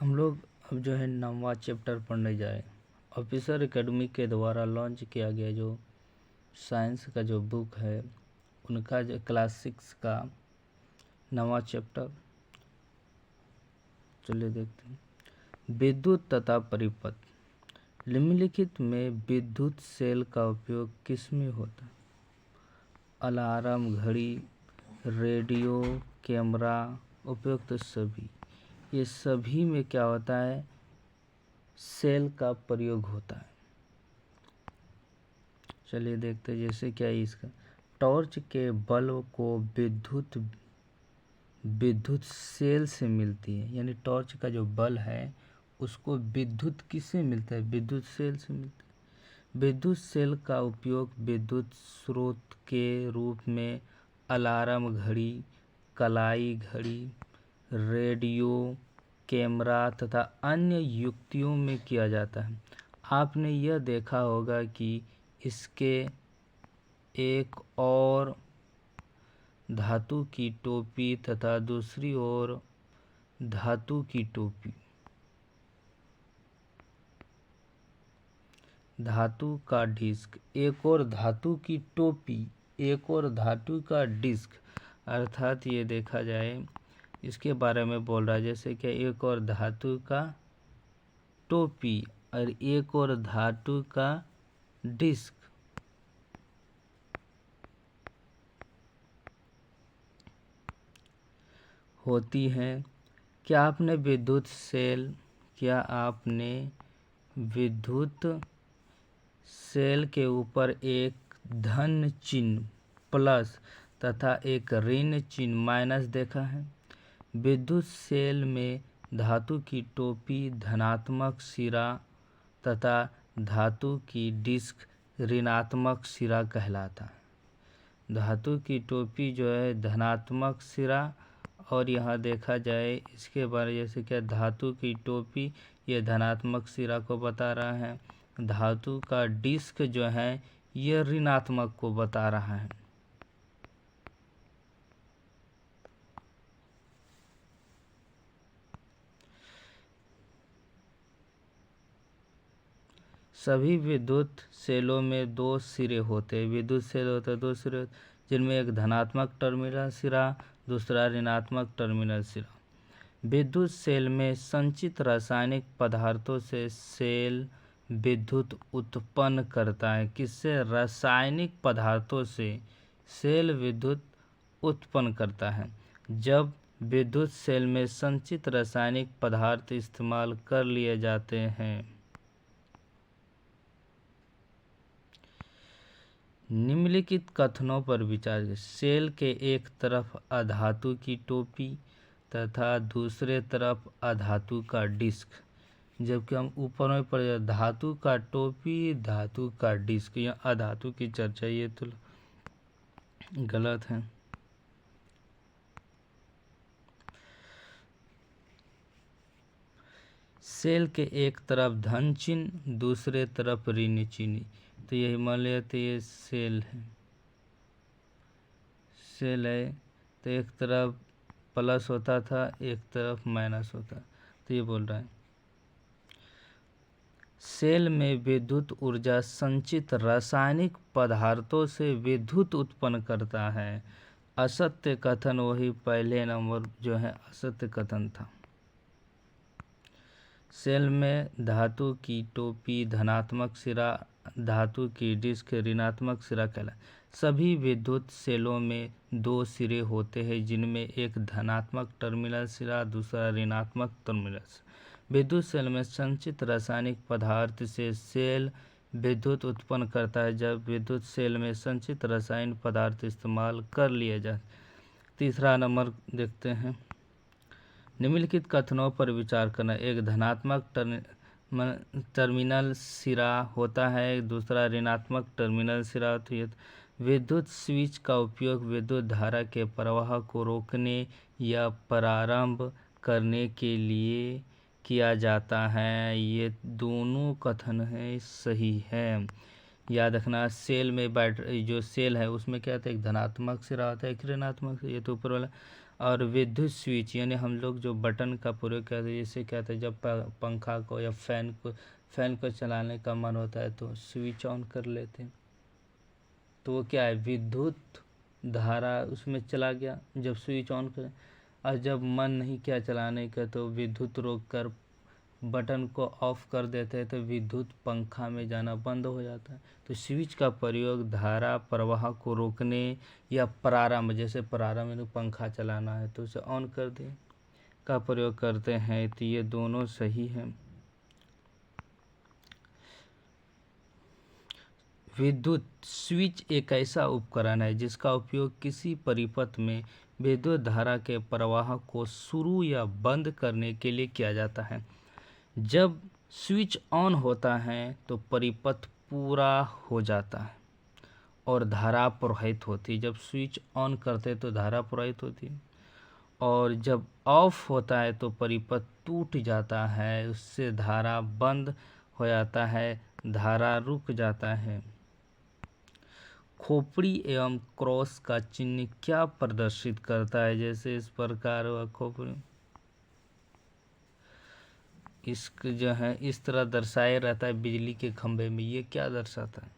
हम लोग अब जो है 9वां चैप्टर पढ़ने जाए। ऑफिसर एकेडमी के द्वारा लॉन्च किया गया जो साइंस का जो बुक है उनका जो क्लास 6 का 9वां चैप्टर, चलिए देखते हैं। विद्युत तथा परिपथ। निम्नलिखित में विद्युत सेल का उपयोग किस में होता है? अलार्म, घड़ी, रेडियो, कैमरा, उपयुक्त सभी। ये सभी में क्या होता है? सेल का प्रयोग होता है। चलिए देखते हैं जैसे क्या है इसका। टॉर्च के बल्ब को विद्युत सेल से मिलती है, यानी टॉर्च का जो बल्ब है उसको विद्युत किससे मिलता है? विद्युत सेल से मिलता है। विद्युत सेल का उपयोग विद्युत स्रोत के रूप में अलार्म घड़ी, कलाई घड़ी, रेडियो, कैमरा तथा अन्य युक्तियों में किया जाता है। आपने यह देखा होगा कि इसके एक और धातु की टोपी तथा दूसरी ओर धातु की टोपी, धातु का डिस्क, एक और धातु की टोपी, एक और धातु का डिस्क, अर्थात ये देखा जाए इसके बारे में बोल रहा है जैसे कि एक और धातु का टोपी और एक और धातु का डिस्क होती हैं। क्या आपने विद्युत सेल के ऊपर एक धन चिन्ह प्लस तथा एक ऋण चिन्ह माइनस देखा है? विद्युत सेल में धातु की टोपी धनात्मक सिरा तथा धातु की डिस्क ऋणात्मक सिरा कहलाता है। धातु की टोपी जो है धनात्मक सिरा, और यहाँ देखा जाए इसके बारे जैसे क्या धातु की टोपी ये धनात्मक सिरा को बता रहा है, धातु का डिस्क जो है ये ऋणात्मक को बता रहा है। सभी विद्युत सेलों में दो सिरे होते हैं। विद्युत सेल होते हैं दो सिरे, जिनमें एक धनात्मक टर्मिनल सिरा, दूसरा ऋणात्मक टर्मिनल सिरा। विद्युत सेल में संचित रासायनिक पदार्थों से सेल विद्युत उत्पन्न करता है। किससे? रासायनिक पदार्थों से सेल विद्युत उत्पन्न करता है। जब विद्युत सेल में संचित रासायनिक पदार्थ इस्तेमाल कर लिए जाते हैं, निम्नलिखित कथनों पर विचार करें। सेल के एक तरफ अधातु की टोपी तथा दूसरे तरफ अधातु का डिस्क, जबकि हम ऊपर में पढ़े धातु का टोपी, धातु का डिस्क, या अधातु की चर्चा, ये तो गलत है। सेल के एक तरफ धन चिन्ह, दूसरे तरफ ऋण चिन्ह, तो यही मान लिया तो ये सेल है। सेल है तो एक तरफ प्लस होता था, एक तरफ माइनस होता, तो ये बोल रहा है सेल में विद्युत ऊर्जा संचित रासायनिक पदार्थों से विद्युत उत्पन्न करता है। असत्य कथन वही पहले नंबर जो है असत्य कथन था। सेल में धातु की टोपी धनात्मक सिरा, धातु की डिस्क ऋणात्मक सिरा कहलाए। सभी विद्युत सेलों में दो सिरे होते हैं, जिनमें एक धनात्मक टर्मिनल सिरा, दूसरा ऋणात्मक टर्मिनल सिरा। विद्युत सेल में संचित रासायनिक पदार्थ से सेल विद्युत उत्पन्न करता है। जब विद्युत सेल में संचित रासायनिक पदार्थ इस्तेमाल कर लिया जाए। तीसरा नंबर देखते हैं। निम्नलिखित कथनों पर विचार करना। एक धनात्मक टर्मिनल सिरा होता है, दूसरा ऋणात्मक टर्मिनल सिरा होती है। विद्युत स्विच का उपयोग विद्युत धारा के प्रवाह को रोकने या प्रारंभ करने के लिए किया जाता है। ये दोनों कथन है सही है। याद रखना सेल में बैटरी जो सेल है उसमें क्या होता है, एक धनात्मक सिरा होता है, एक ऋणात्मक, ये तो ऊपर वाला। और विद्युत स्विच यानी हम लोग जो बटन का प्रयोग करते हैं, जैसे क्या होता है जब पंखा को या फैन को चलाने का मन होता है तो स्विच ऑन कर लेते हैं, तो वो क्या है, विद्युत धारा उसमें चला गया जब स्विच ऑन करें। और जब मन नहीं किया चलाने का तो विद्युत रोक कर बटन को ऑफ कर देते हैं, तो विद्युत पंखा में जाना बंद हो जाता है। तो स्विच का प्रयोग धारा प्रवाह को रोकने या प्रारंभ, जैसे प्रारंभ में पंखा चलाना है तो उसे ऑन कर दें का प्रयोग करते हैं। तो ये दोनों सही है। विद्युत स्विच एक ऐसा उपकरण है जिसका उपयोग किसी परिपथ में विद्युत धारा के प्रवाह को शुरू या बंद करने के लिए किया जाता है। जब स्विच ऑन होता है तो परिपथ पूरा हो जाता है और धारा प्रवाहित होती है। जब स्विच ऑन करते तो धारा प्रवाहित होती है, और जब ऑफ होता है तो परिपथ टूट जाता है, उससे धारा बंद हो जाता है, धारा रुक जाता है। खोपड़ी एवं क्रॉस का चिन्ह क्या प्रदर्शित करता है? जैसे इस प्रकार हुआ खोपड़ी, इसक जो है इस तरह दर्शाया रहता है बिजली के खंभे में। ये क्या दर्शाता है?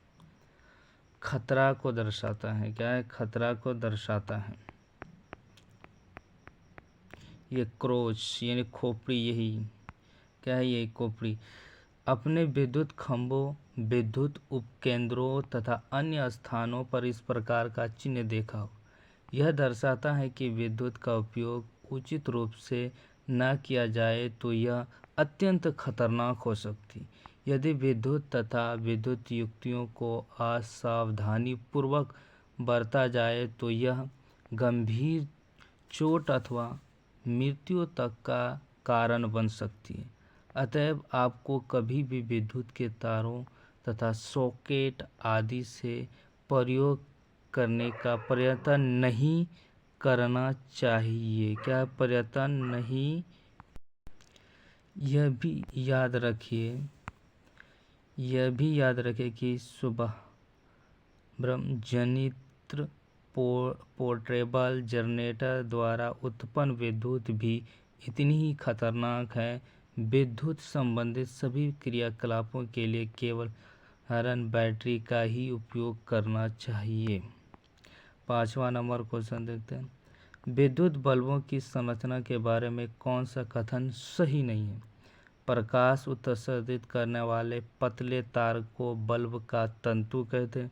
खतरा को दर्शाता है। क्या है? खतरा को दर्शाता है। ये क्रॉस यानी खोपड़ी, यही क्या है, यही खोपड़ी। अपने विद्युत खंभों, विद्युत उपकेंद्रों तथा अन्य स्थानों पर इस प्रकार का चिन्ह देखा हो। यह दर्शाता है कि विद्युत का उपयोग उचित रूप से न किया जाए तो यह अत्यंत खतरनाक हो सकती। यदि विद्युत तथा विद्युत युक्तियों को असावधानी पूर्वक बरता जाए तो यह गंभीर चोट अथवा मृत्यु तक का कारण बन सकती है। अतएव आपको कभी भी विद्युत के तारों तथा सॉकेट आदि से प्रयोग करने का प्रयत्न नहीं करना चाहिए। क्या प्रयत्न नहीं? यह भी याद रखिए कि सुबह ब्रह्मजनित्र पोर्टेबल जनरेटर द्वारा उत्पन्न विद्युत भी इतनी ही खतरनाक है। विद्युत संबंधित सभी क्रियाकलापों के लिए केवल आयरन बैटरी का ही उपयोग करना चाहिए। 5वां नंबर क्वेश्चन देखते हैं। विद्युत बल्बों की संरचना के बारे में कौन सा कथन सही नहीं है? प्रकाश उत्सर्जित करने वाले पतले तार को बल्ब का तंतु कहते हैं।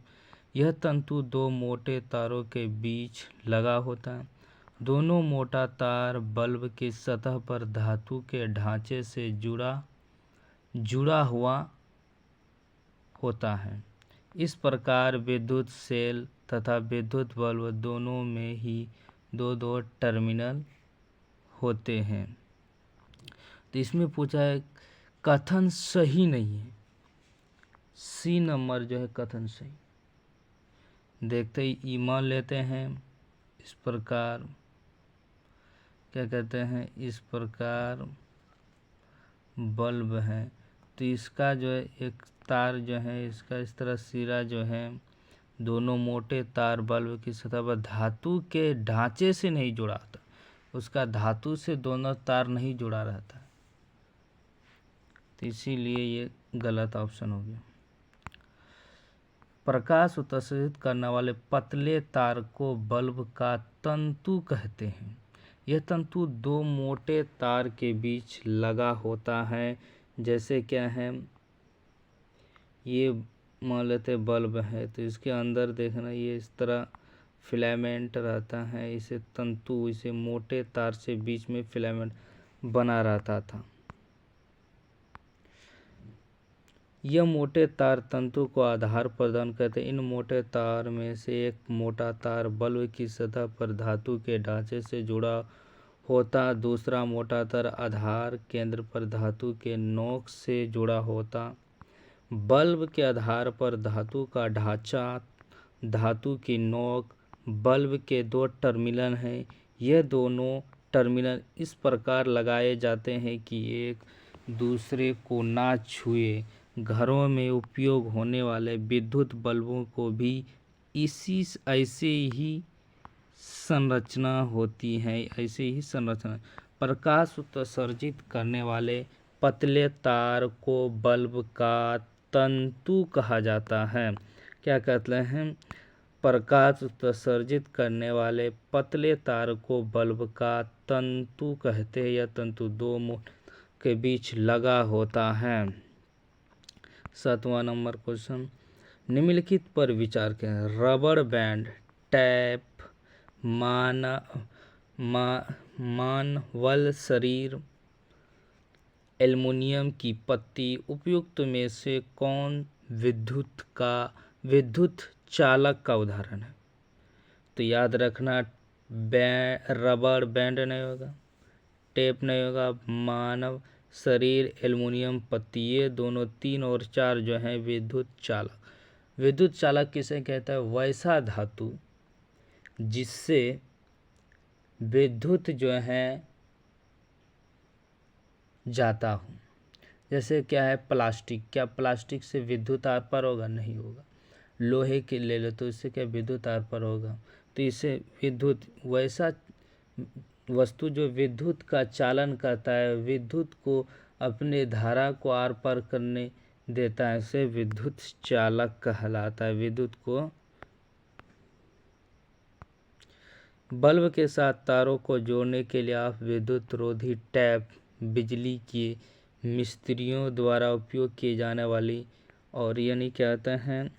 यह तंतु दो मोटे तारों के बीच लगा होता है। दोनों मोटा तार बल्ब की सतह पर धातु के ढांचे से जुड़ा हुआ होता है। इस प्रकार विद्युत सेल तथा विद्युत बल्ब दोनों में ही दो टर्मिनल होते हैं। तो इसमें पूछा है कथन सही नहीं है। सी नंबर जो है कथन सही। देखते ही मान लेते हैं। इस प्रकार क्या कहते हैं, इस प्रकार बल्ब है तो इसका जो है एक तार जो है इसका इस तरह सिरा जो है दोनों मोटे तार बल्ब की सतह पर धातु के ढांचे से नहीं जुड़ा था, उसका धातु से दोनों तार नहीं जुड़ा रहता, तो इसीलिए ये गलत ऑप्शन हो गया। प्रकाश उत्सर्जित करने वाले पतले तार को बल्ब का तंतु कहते हैं। यह तंतु दो मोटे तार के बीच लगा होता है। जैसे क्या है, ये मान लेते बल्ब है तो इसके अंदर देखना ये इस तरह फिलामेंट रहता है, इसे तंतु, इसे मोटे तार से बीच में फिलामेंट बना रहता था। यह मोटे तार तंतु को आधार प्रदान करते हैं। इन मोटे तार में से एक मोटा तार बल्ब की सतह पर धातु के ढांचे से जुड़ा होता, दूसरा मोटा तार आधार केंद्र पर धातु के नोक से जुड़ा होता। बल्ब के आधार पर धातु का ढांचा, धातु की नोक, बल्ब के दो टर्मिनल हैं। यह दोनों टर्मिनल इस प्रकार लगाए जाते हैं कि एक दूसरे को ना छुए। घरों में उपयोग होने वाले विद्युत बल्बों को भी ऐसे ही संरचना होती है, ऐसी ही संरचना। प्रकाश उत्सर्जित करने वाले पतले तार को बल्ब का तंतु कहा जाता है। क्या कहते हैं? प्रकाश उत्सर्जित करने वाले पतले तार को बल्ब का तंतु कहते हैं। यह तंतु दो मोड़ के बीच लगा होता है। 7वां नंबर क्वेश्चन, निम्नलिखित पर विचार करें। रबर बैंड, टैप, मानवल शरीर, एल्युमिनियम की पत्ती उपयुक्त में से कौन विद्युत चालक का उदाहरण है? तो याद रखना, रबर बैंड नहीं होगा, टेप नहीं होगा, मानव शरीर, एल्युमिनियम पत्ती, ये दोनों 3 और 4 जो हैं विद्युत चालक। विद्युत चालक किसे कहता है? वैसा धातु जिससे विद्युत जो है जाता हो। जैसे क्या है? प्लास्टिक। क्या प्लास्टिक से विद्युत आर पार होगा? नहीं होगा। लोहे के ले लो तो इससे क्या विद्युत आर पार होगा? तो इससे विद्युत, वैसा वस्तु जो विद्युत का चालन करता है, विद्युत को अपने धारा को आर पार करने देता है, उसे विद्युत चालक कहलाता है। विद्युत को बल्ब के साथ तारों को जोड़ने के लिए आप विद्युत रोधी टैप, बिजली के मिस्त्रियों द्वारा उपयोग किए जाने वाली, और यानी क्या कहते हैं,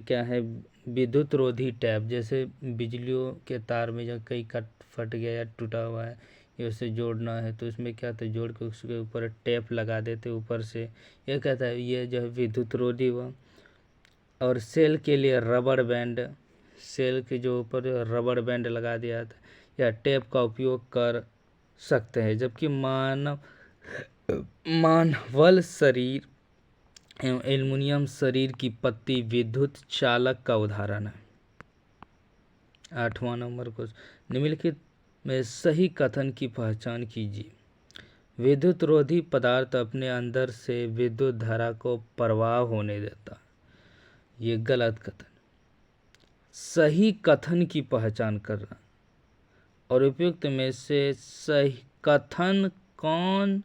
क्या है, विद्युत रोधी टैप। जैसे बिजलियों के तार में जब कहीं कट फट गया या टूटा हुआ है, ये उसे जोड़ना है तो इसमें क्या होता है, जोड़ के उसके ऊपर टेप लगा देते ऊपर से। ये कहता है ये जो है विद्युत रोधी हुआ। और सेल के लिए रबर बैंड, सेल के जो ऊपर रबर बैंड लगा दिया था या टेप का उपयोग कर सकते हैं। जबकि मानवल शरीर एवं एल्युमिनियम शरीर की पत्ती विद्युत चालक का उदाहरण है। 8वां नंबर को, निम्नलिखित में सही कथन की पहचान कीजिए। विद्युत रोधी पदार्थ अपने अंदर से विद्युत धारा को प्रवाह होने देता। ये गलत कथन। सही कथन की पहचान करना और उपयुक्त में से सही कथन कौन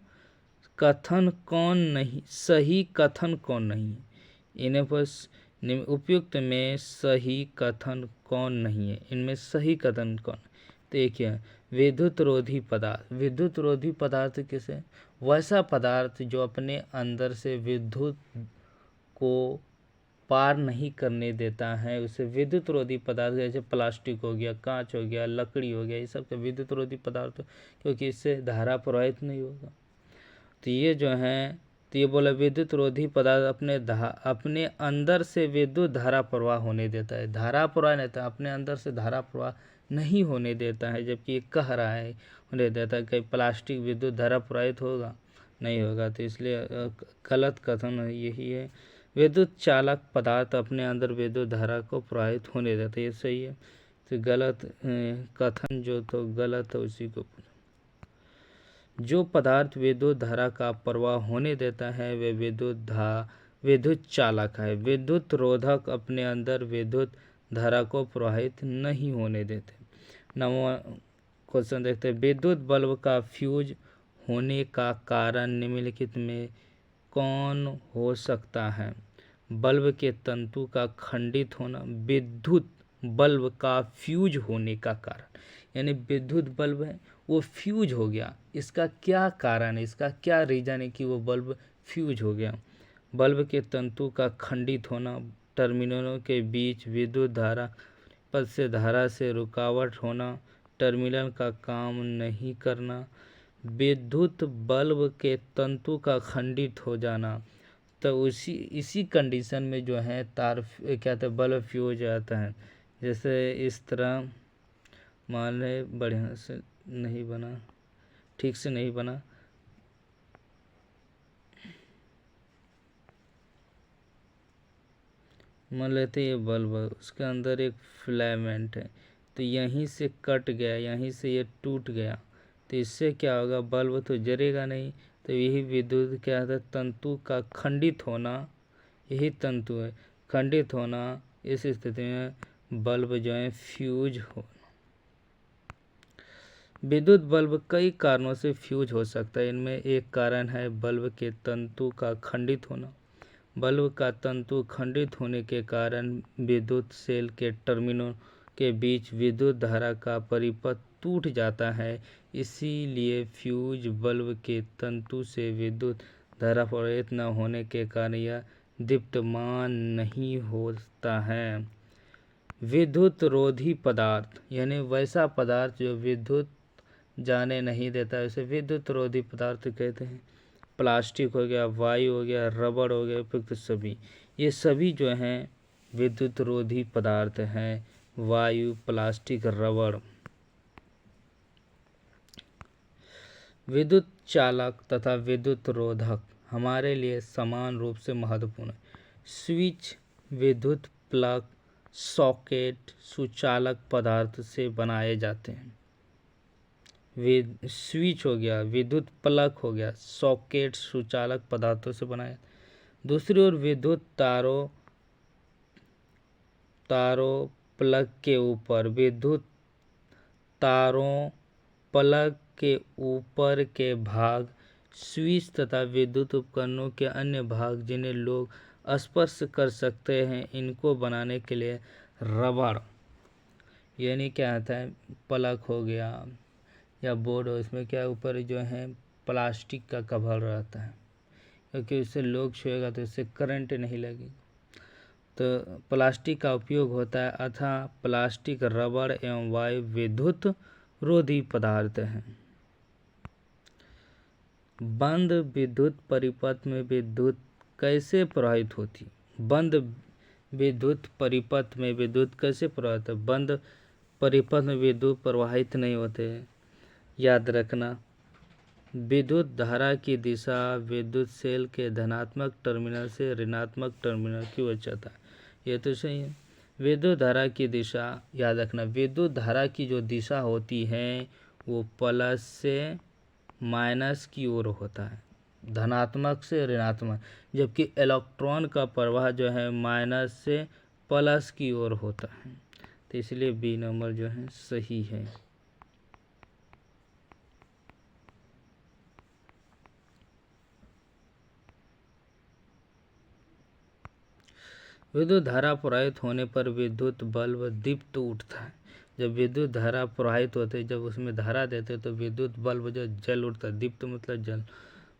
नहीं, सही कथन कौन नहीं है, इन्हें पर उपयुक्त में सही कथन कौन नहीं है, इनमें सही कथन कौन? तो एक है विद्युत रोधी पदार्थ। विद्युत रोधी पदार्थ किसे? वैसा पदार्थ जो अपने अंदर से विद्युत को पार नहीं करने देता है, उसे विद्युत रोधी पदार्थ। जैसे प्लास्टिक हो गया, कांच हो गया, लकड़ी हो गया, ये सब विद्युत रोधी पदार्थ, क्योंकि इससे धारा प्रवाहित नहीं होगा। तो ये जो है, तो ये बोला विद्युत रोधी पदार्थ अपने अंदर से विद्युत धारा प्रवाह होने देता है। धारा प्रवाह नहीं था, अपने अंदर से धारा प्रवाह नहीं होने देता है। जबकि ये कह रहा है होने देता है, कहीं प्लास्टिक विद्युत धारा प्रवाहित होगा? नहीं होगा। तो इसलिए गलत कथन यही है। विद्युत चालक पदार्थ अपने अंदर विद्युत धारा को प्रवाहित होने देता है, ये सही है। तो गलत कथन जो तो गलत है उसी को। जो पदार्थ विद्युत धारा का प्रवाह होने देता है वे विद्युत चालक है। विद्युत रोधक अपने अंदर विद्युत धारा को प्रवाहित नहीं होने देते। 9वां क्वेश्चन देखते हैं। विद्युत बल्ब का फ्यूज होने का कारण निम्नलिखित में कौन हो सकता है? बल्ब के तंतु का खंडित होना। विद्युत बल्ब का फ्यूज होने का कारण, यानी विद्युत बल्ब है वो फ्यूज हो गया, इसका क्या कारण है, इसका क्या रीजन है कि वो बल्ब फ्यूज हो गया? बल्ब के तंतु का खंडित होना, टर्मिनलों के बीच विद्युत धारा पथ से धारा से रुकावट होना, टर्मिनल का काम नहीं करना, विद्युत बल्ब के तंतु का खंडित हो जाना। तो इसी कंडीशन में जो है तार क्या कहते हैं, बल्ब फ्यूज जाता है। जैसे इस तरह मान ले बढ़िया से नहीं बना, ठीक से नहीं बना, मान लेते ये बल्ब है, उसके अंदर एक फिलामेंट है, तो यहीं से कट गया, यहीं से ये टूट गया, तो इससे क्या होगा, बल्ब तो जलेगा नहीं। तो यही विद्युत क्या है, तंतु का खंडित होना, यही तंतु है खंडित होना, इस स्थिति में बल्ब जो है फ्यूज होना। विद्युत बल्ब कई कारणों से फ्यूज हो सकता है। इनमें एक कारण है बल्ब के तंतु का खंडित होना। बल्ब का तंतु खंडित होने के कारण विद्युत सेल के टर्मिनल के बीच विद्युत धारा का परिपथ टूट जाता है। इसीलिए फ्यूज बल्ब के तंतु से विद्युत धारा प्रवाहित न होने के कारण यह दीप्तमान नहीं होता है। विद्युत रोधी पदार्थ यानी वैसा पदार्थ जो विद्युत जाने नहीं देता है उसे विद्युत रोधी पदार्थ कहते हैं। प्लास्टिक हो गया, वायु हो गया, रबड़ हो गया, उपयुक्त सभी, ये सभी जो हैं विद्युत रोधी पदार्थ हैं। वायु, प्लास्टिक, रबड़। विद्युत चालक तथा विद्युत रोधक हमारे लिए समान रूप से महत्वपूर्ण है। स्विच, विद्युत प्लग, सॉकेट सुचालक पदार्थ से बनाए जाते हैं। स्विच हो गया, विद्युत प्लग हो गया, सॉकेट सुचालक पदार्थों से बनाया। दूसरी ओर विद्युत तारों प्लग के ऊपर, विद्युत तारों प्लग के ऊपर के भाग, स्विच तथा विद्युत उपकरणों के अन्य भाग जिन्हें लोग स्पर्श कर सकते हैं, इनको बनाने के लिए रबड़ यानी क्या आता है, प्लग हो गया या बोर्ड हो, इसमें क्या ऊपर जो है प्लास्टिक का कवर रहता है, क्योंकि उससे लोग छुएगा तो इससे करंट नहीं लगेगा। तो प्लास्टिक का उपयोग होता है, अतः प्लास्टिक, रबड़ एवं वायु विद्युत रोधी पदार्थ हैं। बंद विद्युत परिपथ में विद्युत कैसे प्रवाहित होती है? बंद विद्युत परिपथ में विद्युत कैसे प्रवाहित है? बंद परिपथ में विद्युत प्रवाहित नहीं होते। याद रखना, विद्युत धारा की दिशा विद्युत सेल के धनात्मक टर्मिनल से ऋणात्मक टर्मिनल की ओर चलता है। ये तो सही है। विद्युत धारा की दिशा याद रखना, विद्युत धारा की जो दिशा होती है वो प्लस से माइनस की ओर होता है, धनात्मक से ऋणात्मक, जबकि इलेक्ट्रॉन का प्रवाह जो है माइनस से प्लस की ओर होता है। तो इसलिए बी नंबर जो है सही है। विद्युत धारा प्रवाहित होने पर विद्युत बल्ब दीप्त उठता है। जब विद्युत धारा प्रवाहित होते है, जब उसमें धारा देते तो विद्युत बल्ब जो जल उठता है। दीप्त मतलब जल।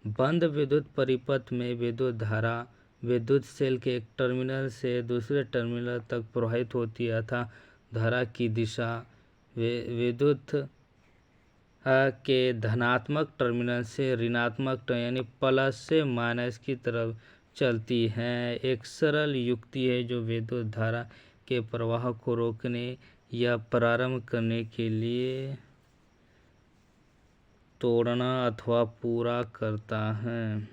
बंद विद्युत परिपथ में विद्युत धारा विद्युत सेल के एक टर्मिनल से दूसरे टर्मिनल तक प्रवाहित होती है, अतः धारा की दिशा विद्युत के धनात्मक टर्मिनल से ऋणात्मक यानी प्लस से माइनस की तरफ चलती है। एक सरल युक्ति है जो विद्युत धारा के प्रवाह को रोकने या प्रारंभ करने के लिए तोड़ना अथवा पूरा करता है।